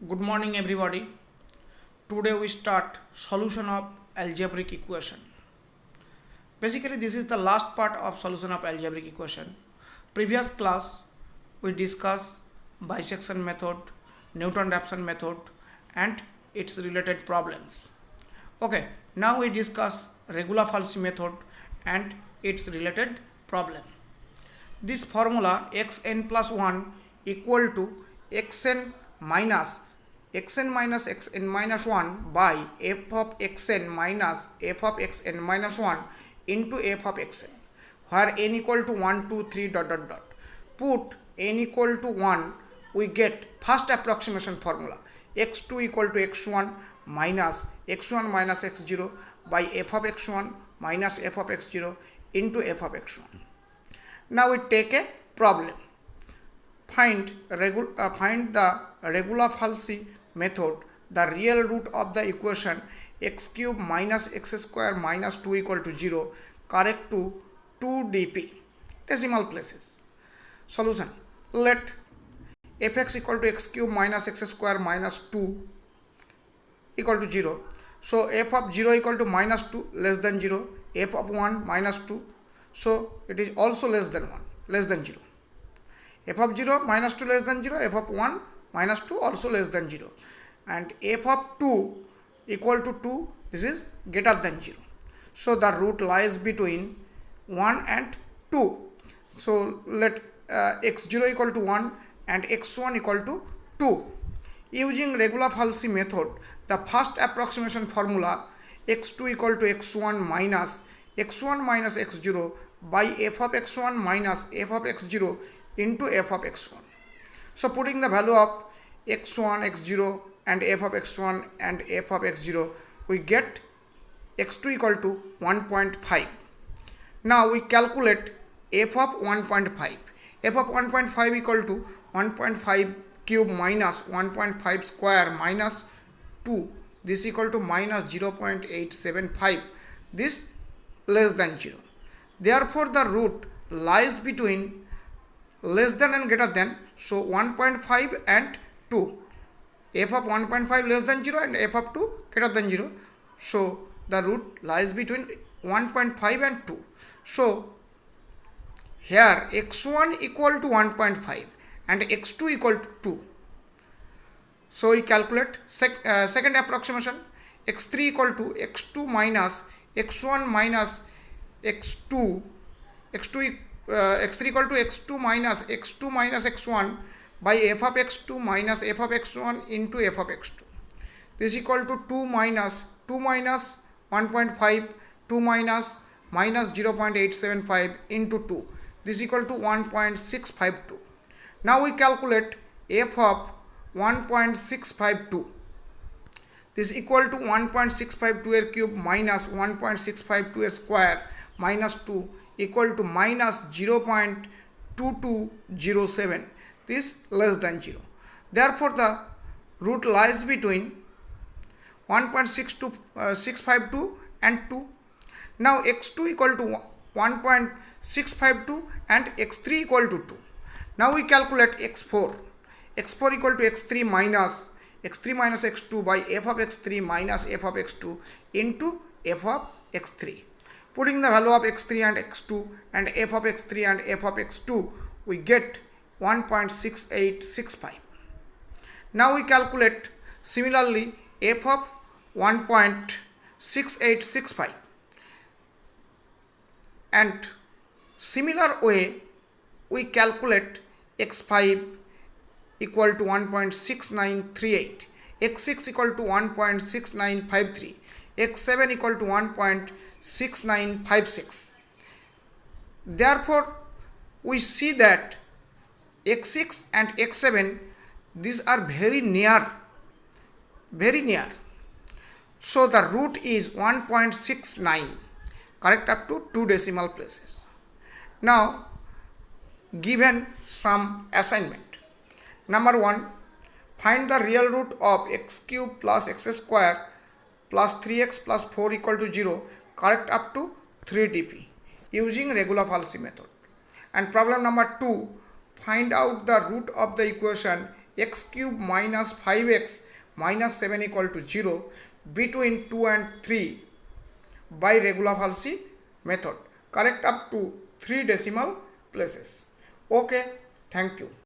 Good morning everybody. Today we start solution of algebraic equation. Basically this is the last part of solution of algebraic equation. Previous class we discuss bisection method, Newton-Raphson method and its related problems. Okay, now we discuss regular-Falsy method and its related problem. This formula xn plus 1 equal to xn minus xn minus 1 by f of xn minus f of xn minus 1 into f of xn, where n equal to 1, 2, 3 dot dot dot. Put n equal to 1, we get first approximation formula x2 equal to x1 minus x1 minus x0 by f of x1 minus f of x0 into f of x1. Now we take a problem. Find the regular-Falsy method, the real root of the equation x cube minus x square minus 2 equal to 0, correct to 2 dp, decimal places. Solution. Let fx equal to x cube minus x square minus 2 equal to 0. So f of 0 equal to minus 2 less than 0, f of 1 minus 2. So it is also less than 1, less than 0. F of 0 minus 2 less than 0, f of 1 minus 2 also less than 0. And f of 2 equal to 2, this is greater than 0. So the root lies between 1 and 2. So let x0 equal to 1 and x1 equal to 2. Using regular-Falsy method, the first approximation formula x2 equal to x1 minus x0 by f of x1 minus f of x0 into f of x1. So putting the value of x1, x0 and f of x1 and f of x0, we get x2 equal to 1.5. Now we calculate f of 1.5. f of 1.5 equal to 1.5 cube minus 1.5 square minus 2. This equal to minus 0.875. This less than 0. Therefore the root lies between less than and greater than, so 1.5 and 2. f of 1.5 less than 0 and f of 2 greater than 0. So the root lies between 1.5 and 2. So here x1 equal to 1.5 and x2 equal to 2. So we calculate second approximation, x3 equal to x2 minus x1 minus x2, x3 equal to x2 minus x1 by f of x2 minus f of x1 into f of x2. This equal to 2 minus 1.5, 2 minus 0.875 into 2. This equal to 1.652. Now we calculate f of 1.652. This equal to 1.652 cube minus 1.652 square minus 2 equal to minus 0.2207. This less than 0. Therefore the root lies between 1.652 and 2. Now x2 equal to 1.652 and x3 equal to 2. Now we calculate x4. x4 equal to x3 minus x2 by f of x3 minus f of x2 into f of x3. Putting the value of x3 and x2 and f of x3 and f of x2, we get 1.6865. Now we calculate similarly f of 1.6865, and similar way we calculate x5 equal to 1.6938, x6 equal to 1.6953, x7 equal to 1.6956. Therefore we see that x6 and x7, these are very near. So the root is 1.69, correct up to 2 decimal places. Now given some assignment. Number 1, find the real root of x cube plus x square plus 3x plus 4 equal to 0, correct up to 3 dp using regular-Falsy method. And problem number 2, find out the root of the equation x cube minus 5x minus 7 equal to 0 between 2 and 3 by Regula-Falsi method. Correct up to 3 decimal places. Okay, thank you.